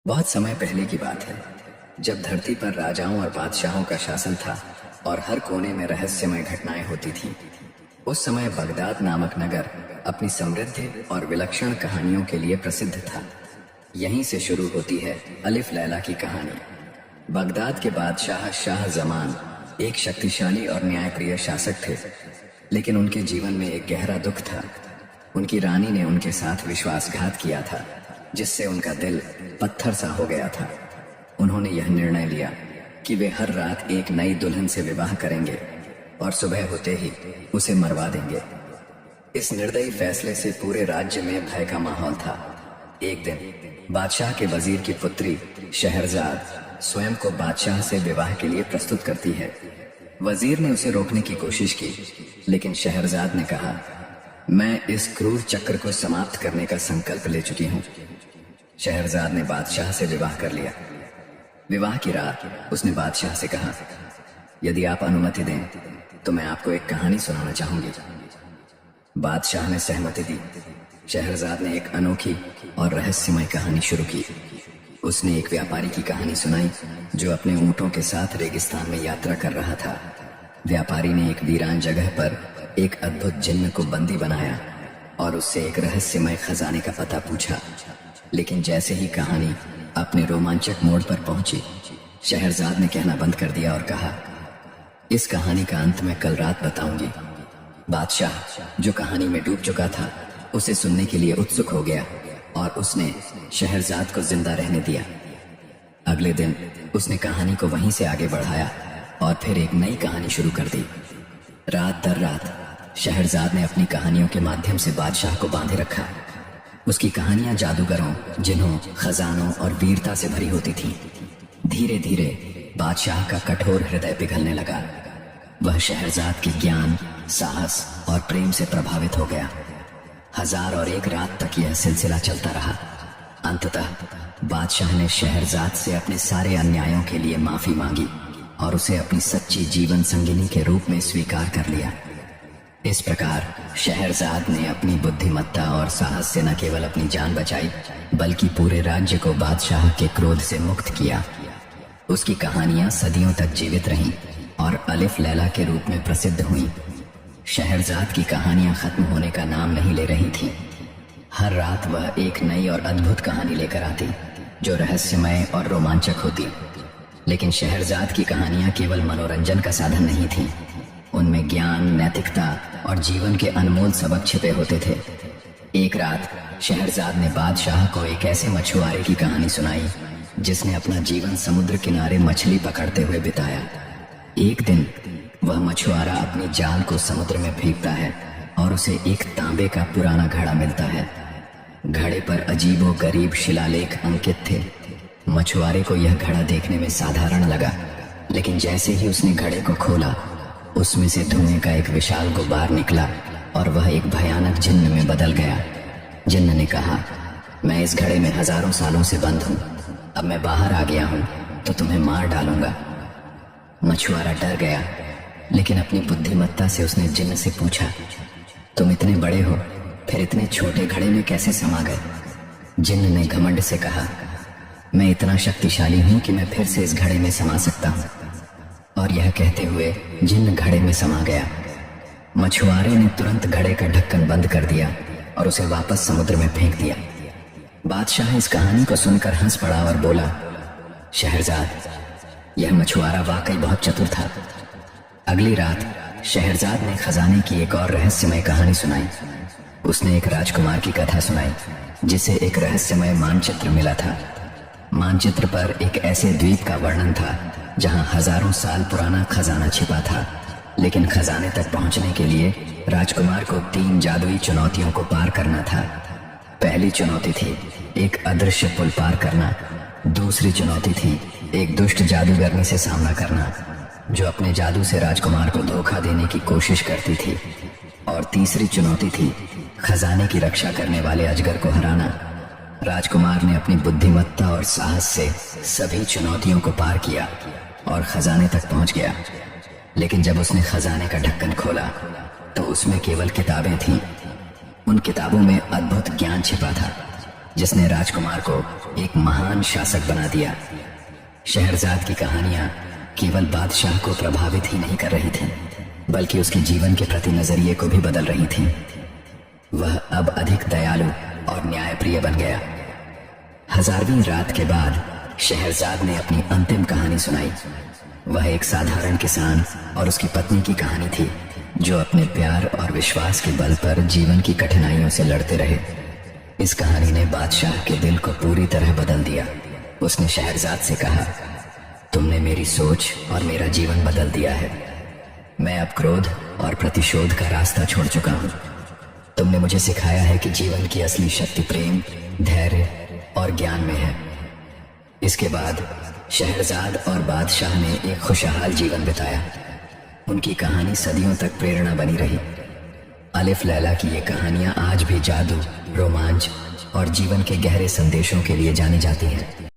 बहुत समय पहले की बात है, जब धरती पर राजाओं और बादशाहों का शासन था और हर कोने में रहस्यमय घटनाएं होती थीं। उस समय बगदाद नामक नगर अपनी समृद्ध और विलक्षण कहानियों के लिए प्रसिद्ध था। यहीं से शुरू होती है अलिफ लैला की कहानी। बगदाद के बादशाह शाह जमान एक शक्तिशाली और न्यायप्रिय शासक थे, लेकिन उनके जीवन में एक गहरा दुख था। उनकी रानी ने उनके साथ विश्वासघात किया था, जिससे उनका दिल पत्थर सा हो गया था। उन्होंने यह निर्णय लिया कि वे हर रात एक नई दुल्हन से विवाह करेंगे और सुबह होते ही उसे मरवा देंगे। इस निर्दयी फैसले से पूरे राज्य में भय का माहौल था। एक दिन बादशाह के वजीर की पुत्री शहरजाद स्वयं को बादशाह से विवाह के लिए प्रस्तुत करती है। वजीर ने उसे रोकने की कोशिश की, लेकिन शहरजाद ने कहा, मैं इस क्रूर चक्र को समाप्त करने का संकल्प ले चुकी हूँ। शहरजाद ने बादशाह से विवाह कर लिया। विवाह की रात उसने बादशाह से कहा, यदि आप अनुमति दें तो मैं आपको एक कहानी सुनाना चाहूंगी। बादशाह ने सहमति दी। शहरजाद ने एक अनोखी और रहस्यमय कहानी शुरू की। उसने एक व्यापारी की कहानी सुनाई जो अपने ऊंटों के साथ रेगिस्तान में यात्रा कर रहा था। व्यापारी ने एक वीरान जगह पर एक अद्भुत जिन्न को बंदी बनाया और उससे एक रहस्यमय खजाने का पता पूछा। लेकिन जैसे ही कहानी अपने रोमांचक मोड़ पर पहुंची, शहरजाद ने कहना बंद कर दिया और कहा, इस कहानी का अंत मैं कल रात बताऊंगी। बादशाह, जो कहानी में डूब चुका था, उसे सुनने के लिए उत्सुक हो गया और उसने शहरजाद को जिंदा रहने दिया। अगले दिन उसने कहानी को वहीं से आगे बढ़ाया और फिर एक नई कहानी शुरू कर दी। रात दर रात शहरजाद ने अपनी कहानियों के माध्यम से बादशाह को बांधे रखा। उसकी कहानियां जादूगरों, जिन्हों, खजानों और वीरता से भरी होती थीं। धीरे धीरे बादशाह का कठोर हृदय पिघलने लगा। वह शहरजाद के ज्ञान, साहस और प्रेम से प्रभावित हो गया। 1001 रात तक यह सिलसिला चलता रहा। अंततः बादशाह ने शहरजाद से अपने सारे अन्यायों के लिए माफी मांगी और उसे अपनी सच्ची जीवन संगिनी के रूप में स्वीकार कर लिया। इस प्रकार शहरजाद ने अपनी बुद्धिमत्ता और साहस से न केवल अपनी जान बचाई, बल्कि पूरे राज्य को बादशाह के क्रोध से मुक्त किया। उसकी कहानियां सदियों तक जीवित रहीं और अलिफ लैला के रूप में प्रसिद्ध हुईं। शहरजाद की कहानियां खत्म होने का नाम नहीं ले रही थीं। हर रात वह एक नई और अद्भुत कहानी लेकर आती, जो रहस्यमय और रोमांचक होती। लेकिन शहरजाद की कहानियां केवल मनोरंजन का साधन नहीं थीं। उनमें ज्ञान, नैतिकता और जीवन के अनमोल सबक छिपे होते थे। एक रात शहरजाद ने बादशाह को एक ऐसे मछुआरे की कहानी सुनाई जिसने अपना जीवन समुद्र किनारे मछली पकड़ते हुए बिताया। एक दिन वह मछुआरा अपनी जाल को समुद्र में फेंकता है और उसे एक तांबे का पुराना घड़ा मिलता है। घड़े पर अजीबो गरीब शिलालेख अंकित थे। मछुआरे को यह घड़ा देखने में साधारण लगा, लेकिन जैसे ही उसने घड़े को खोला, उसमें से धुएं का एक विशाल गुब्बार निकला और वह एक भयानक जिन्न में बदल गया। जिन्न ने कहा, मैं इस घड़े में हजारों सालों से बंद हूं। अब मैं बाहर आ गया हूं तो तुम्हें मार डालूंगा। मछुआरा डर गया, लेकिन अपनी बुद्धिमत्ता से उसने जिन्न से पूछा, तुम इतने बड़े हो, फिर इतने छोटे घड़े में कैसे समा गए? जिन्न ने घमंड से कहा, मैं इतना शक्तिशाली हूं कि मैं फिर से इस घड़े में समा सकता हूं। और यह कहते हुए जिन्न घड़े में समा गया। मछुआरे ने तुरंत घड़े का ढक्कन बंद कर दिया और उसे वापस समुद्र में फेंक दिया। बादशाह इस कहानी को सुनकर हंस पड़ा और बोला, शहरजाद, यह मछुआरा वाकई बहुत चतुर था। अगली रात शहरजाद ने खजाने की एक और रहस्यमय कहानी सुनाई। उसने एक राजकुमार की कथा सुनाई जिसे एक रहस्यमय मानचित्र मिला था। मानचित्र पर एक ऐसे द्वीप का वर्णन था जहां हजारों साल पुराना खजाना छिपा था। लेकिन खजाने तक पहुंचने के लिए राजकुमार को 3 जादुई चुनौतियों को पार करना था। पहली चुनौती थी एक अदृश्य पुल पार करना। दूसरी चुनौती थी एक दुष्ट जादूगरनी से सामना करना, जो अपने जादू से राजकुमार को धोखा देने की कोशिश करती थी। और तीसरी चुनौती थी खजाने की रक्षा करने वाले अजगर को हराना। राजकुमार ने अपनी बुद्धिमत्ता और साहस से सभी चुनौतियों को पार किया और खजाने तक पहुंच गया। लेकिन जब उसने खजाने का ढक्कन खोला तो उसमें केवल किताबें थीं। उन किताबों में अद्भुत ज्ञान छिपा था। जिसने राजकुमार को एक महान शासक बना दिया। शहरजाद की कहानियां केवल बादशाह को प्रभावित ही नहीं कर रही थीं, बल्कि उसके जीवन के प्रति नजरिए को भी बदल रही थीं। वह अब अधिक दयालु और न्यायप्रिय बन गया। 1000वीं रात के बाद शहरजाद ने अपनी अंतिम कहानी सुनाई। वह एक साधारण किसान और उसकी पत्नी की कहानी थी, जो अपने प्यार और विश्वास के बल पर जीवन की कठिनाइयों से लड़ते रहे। इस कहानी ने बादशाह के दिल को पूरी तरह बदल दिया। उसने शहरजाद से कहा, तुमने मेरी सोच और मेरा जीवन बदल दिया है। मैं अब क्रोध और प्रतिशोध का रास्ता छोड़ चुका हूँ। तुमने मुझे सिखाया है कि जीवन की असली शक्ति प्रेम, धैर्य और ज्ञान में है। इसके बाद शहरजाद और बादशाह ने एक खुशहाल जीवन बिताया। उनकी कहानी सदियों तक प्रेरणा बनी रही। अलिफ लैला की ये कहानियां आज भी जादू, रोमांच और जीवन के गहरे संदेशों के लिए जानी जाती हैं।